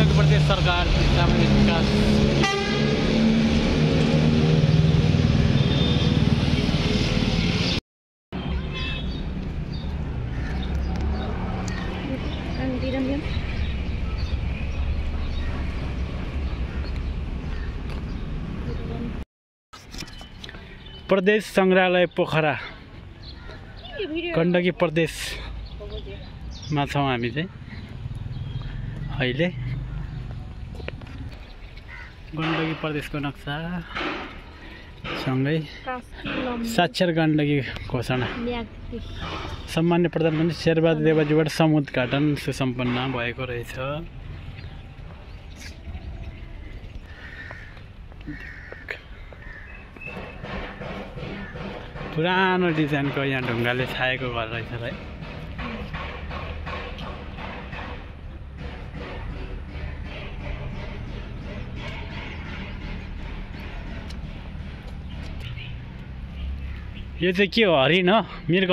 गण्डकी प्रदेश सरकार सामाजिक विकास प्रदेश संग्रहालय पोखरा गण्डकी प्रदेशमा छौँ हामी चाहिँ अहिले। गण्डकी प्रदेशको नक्सा सँगै साक्षर गण्डकी घोषणा। सम्मान्य प्रधानमन्त्री शेरबहादुर देवाजीबाट समुद्घाटन सुसम्पन्न भएको रहेछ। पुरानो डिजाइनको यहाँ ढुङ्गाले छाएको घर रहेछ है। यो चाहिँ के हो? हरिण हो? मृग?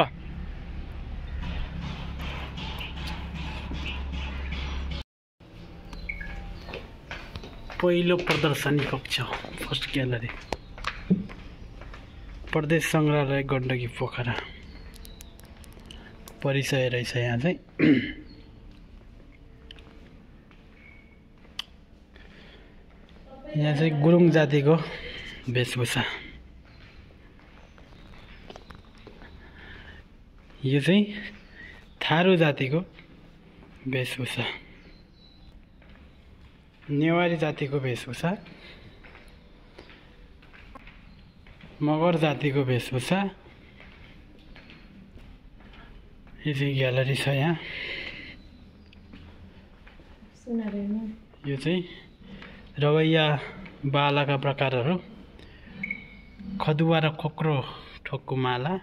पहिलो प्रदर्शनी कक्ष, फर्स्ट ग्यालरी, प्रदेश संग्रहालय गण्डकी पोखरा परिचय रहेछ यहाँ चाहिँ। यहाँ चाहिँ गुरुङ जातिको वेशभूषा। यो चाहिँ थारू जातिको वेशभूषा, नेवारी जातिको वेशभूषा, मगर जातिको वेशभूषा। यो चाहिँ ग्यालरी छ यहाँ। यो चाहिँ रवैया बालाका प्रकारहरू, खदुवा र खोक्रो ठोक्कु माला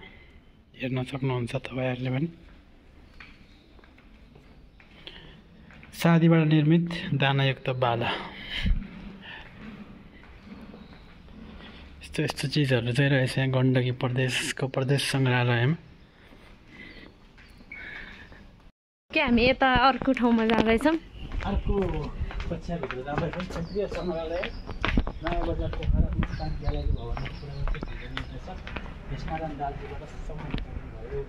हेर्न सक्नुहुन्छ तपाईँहरूले पनि। सादीबाट निर्मित दानायुक्त बाला। यस्तो चिजहरू चाहिँ रहेछ यहाँ गण्डकी प्रदेशको प्रदेश सङ्ग्रहालयमा। के हामी यता अर्को ठाउँमा जाँदैछौँ। अर्को कक्षाभित्र जाँदैछौँ। क्षेत्रीय सङ्ग्रहालय नयाँ बजार पोखरा मुस्ताङ ग्यालरी भवनको कुरा छ। यसमा दालजीबाट सम्मान भयो।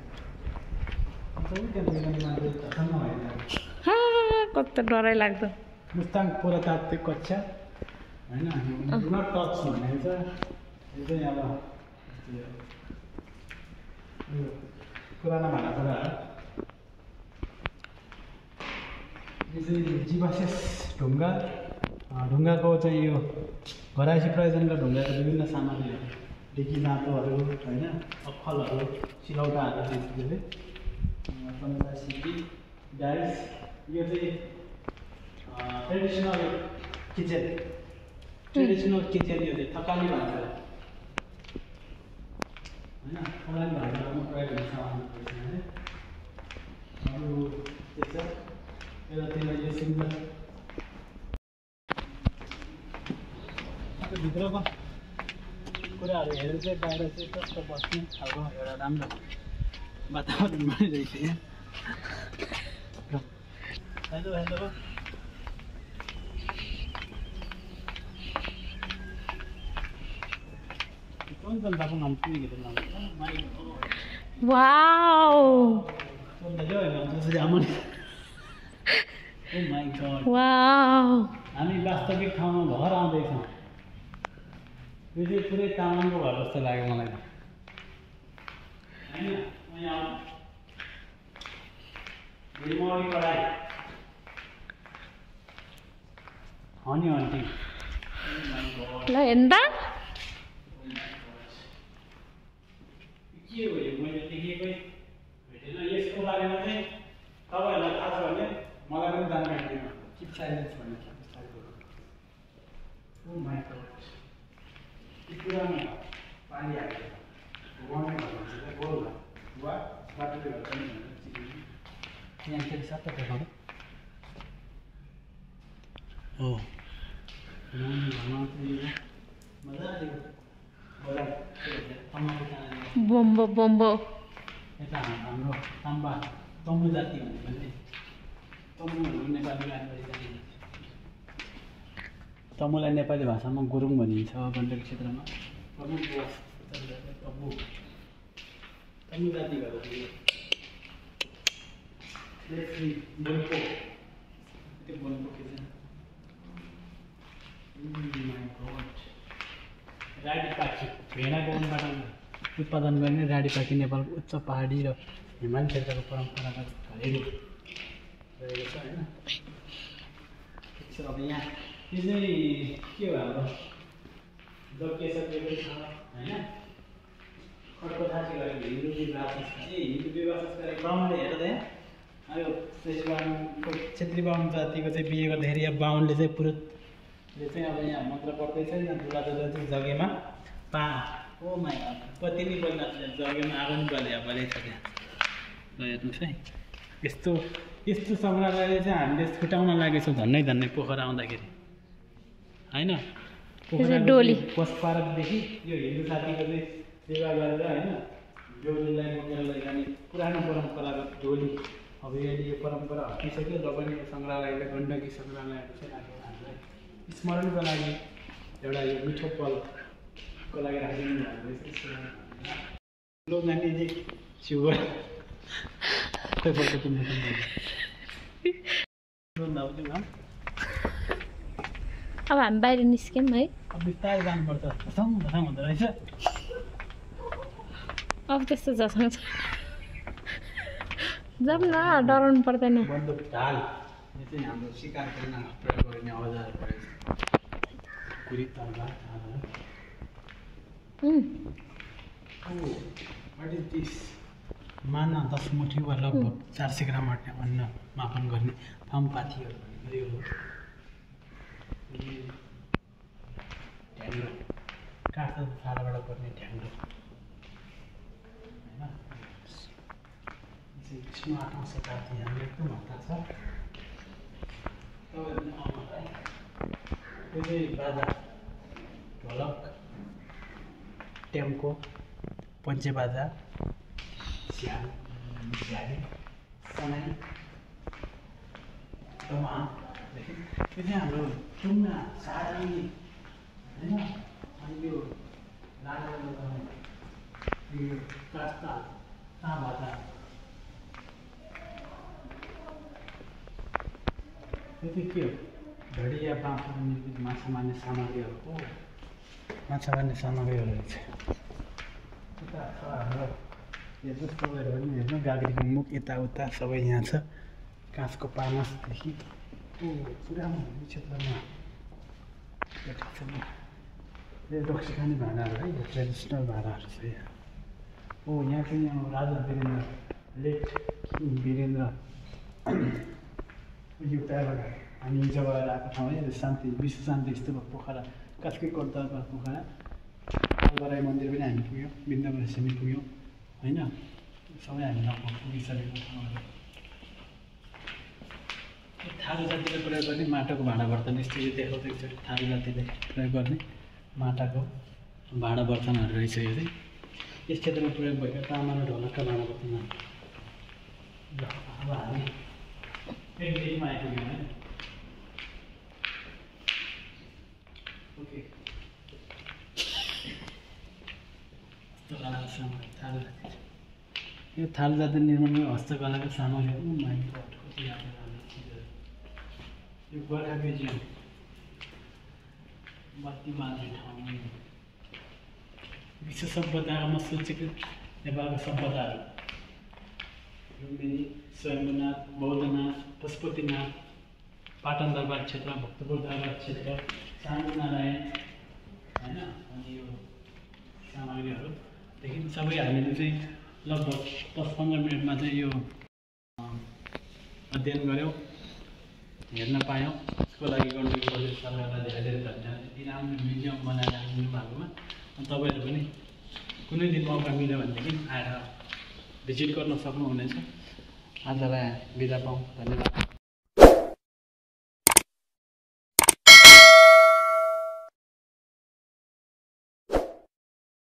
कस्तो डरै लाग्दो। मुस्ताङ पुरातात्विक कक्षा होइन, डु नट टच भनेको छ। यो चाहिँ अब पुराना भाँडाकुँडाहरू। यो चाहिँ जीवाशेष ढुङ्गा। ढुङ्गाको चाहिँ यो घरायसी प्रयोजनका ढुङ्गाको विभिन्न सामग्रीहरू, ढिकी जाँतोहरू होइन, अक्खलहरू, सिलौटाहरू त्यसले सिक्की डाइस। यो चाहिँ ट्रेडिसनल किचन। यो चाहिँ थकाली भन्छ होइन, थकाली भाँडामा प्रयोग हुने सामानहरू है। अरू त्यस्तो यतातिर यो सिङ्गल भित्रको कुराहरू हेरेर चाहिँ बाहिर चाहिँ कस्तो बस्ने खालको एउटा राम्रो वातावरण बनिरहेछ यहाँ। Hello hello. वाओ वाओ, हामी वास्तविक ठाउँमा घर आउँदैछौँ। यो चाहिँ पुरै तामाङको घर जस्तो लाग्यो मलाई त होइन। कडाई हनी हन्टिङ ल हेर्नु त के हो यो? मैले देखेकै भेटेन। यसको बारेमा चाहिँ तपाईँहरूलाई थाहा छ भने मलाई पनि जानकारी दिनु। किप साइलेन्स भन्ने ओ माइ गॉड, यो पुरानो पानी हालेको भगवान्ले भन्नुहुन्छ गोल वा बाटोले गर्दा पनि यहाँ फेरि सबै देखाउनु। हो मजाले बम्बो बम्बो। यता हाम्रो ताम्बा तम्बु जाति भन्ने तम्बु भनेको नेपाली जाति। तमुलाई नेपाली भाषामा गुरुङ भनिन्छ गण्डकी क्षेत्रमा। तमु तमु जाति भएको थियो। बोलपो त्यो बोलपो के छ? राडीपाखी भेडा गहुँबाट उत्पादन गर्ने राडीपाखी नेपालको उच्च पहाडी र हिमाली क्षेत्रको परम्परागत घरेलु रहेको छ होइन। ठिक छ, अब यहाँ यो चाहिँ के हो हाम्रो दक्केसकेको छ होइन। अर्को थाहा छ हिन्दू विवाह संस्कार हिन्दू विवाह संस्कार बाहुनले हेर त यहाँ यो बाहुनको छेत्री बाहुन जातिको चाहिँ बिहे गर्दाखेरि यहाँ बाहुनले चाहिँ पुरुषले चाहिँ अब यहाँ मन्त्र पढ्दैछ यहाँ दुला दुला चाहिँ जग्गामा ओ माई पति नै बोल्न जग्गामा आगो नि बलेछ त्यहाँ। ल हेर्नुहोस् है, यस्तो सङ्ग्रहालयले चाहिँ हामीले छुटाउन लागेछौँ धन्नै पोखरा आउँदाखेरि होइन। पोखरा डोली पशु पार्कदेखि यो हिन्दू साथीको चाहिँ सेवा गरेर होइन डोलीलाई बोकेर लैजाने पुरानो परम्परागत डोली अब यो परम्परा हटिसक्यो। र पनि यो सङ्ग्रहालयले गण्डकी सङ्ग्रहालयहरू चाहिँ राखेर हामीलाई स्मरणको लागि एउटा यो मिठो पलको लागि राखिदिनु भएको रहेछ। लो नानीले चिउबाट खोइ पर्छ तिमीले अब हामी बाहिर निस्क्यौँ है। अब बिस्तारै जानुपर्छ, झसङ हुँदो रहेछ। अब त्यस्तो झसङ छ जाऊँ न, डराउनु पर्दैन। बन्दुक ढाल यो चाहिँ हाम्रो शिकार गर्न प्रयोग गरिने औजार रहेछ। कुरी तलवार वाट इज दिस? माना 10 मुठी वा लगभग 400 ग्राम अट्ने अन्न मापन गर्ने थम्पाथीहरू यो ढ्याङ्ग्रो काठको फालाबाट पर्ने ढ्याङ्ग्रो होइन। यसमा 8 शताब्दी हाम्रो एकदम हतार छ। तपाईँहरू आउनु है। यो चाहिँ बाजा ढोलक टेम्को पञ्चे बाजा झ्याली सनाई तमादेखि यो चाहिँ हाम्रो टुङ्गा साडी होइन। अनि यो यो कास्ता ताँबाजा यो चाहिँ के हो? ढडिया बाँसबाट निर्मित माछा मार्ने सामग्रीहरू हो। माछा मार्ने सामग्रीहरू रहेछ। यता छ हाम्रो हेर्नुहोस् तपाईँहरू पनि हेर्नु गाग्रीको मुख यताउता सबै यहाँ छ। काँचको पानसदेखि पुरानो क्षेत्रमा यो रक्सी खाने भाँडाहरू है, यो ट्रेडिसनल भाँडाहरू छ यहाँ। यहाँ चाहिँ अब राजा वीरेन्द्र लेट किङ वीरेन्द्र यो त्यहाँबाट हामी जब आएको ठाउँ है शान्ति विश्व शान्ति स्तूप पोखरा कास्की कोटदरबार पोखरा अलबराई मन्दिर पनि हामी पुग्यौँ, वृन्दावन पुग्यौँ होइन। सबै हामी लगभग पुगिसकेको ठाउँहरू। थारू जातिले प्रयोग गर्ने माटोको भाँडा बर्तन यस्तो यो देखाउँदै एकचोटि थारू जातिले प्रयोग गर्ने माटाको भाँडा बर्तनहरू रहेछ। यो चाहिँ यस क्षेत्रमा प्रयोग भएका तामा र ढोलकका भाँडा बर्तनहरू। ल अब हामी पेन्टिङमा आइपुग्यौँ है। ओके हस्तकलाको सामग्री थारू जाति यो थारू जाति निर्माणमा हस्तकलाको सामग्रीहरू यो गोर्खा म्युजियम बत्ती बाँध्ने ठाउँ विश्व सभ्यतामा सूचीकृत नेपालको सभ्यताहरू लुम्बिनी स्वयम्भूनाथ बौद्धनाथ पशुपतिनाथ पाटन दरबार क्षेत्र भक्तपुर दरबार क्षेत्र चामुण्डारायण होइन। अनि यो सामग्रीहरूदेखि सबै हामीले चाहिँ लगभग 10-15 मिनटमा चाहिँ यो अध्ययन गऱ्यौँ, हेर्न पायौँ। यसको लागि गण्डकी कलेज सरकारलाई धेरै धेरै धन्यवाद। यति राम्रो म्युजियम बनाएर राखिदिनु भएकोमा तपाईँहरू पनि कुनै दिन मौका मिल्यो भनेदेखि आएर भिजिट गर्न सक्नुहुनेछ। आजलाई बिदा पाऊँ, धन्यवाद।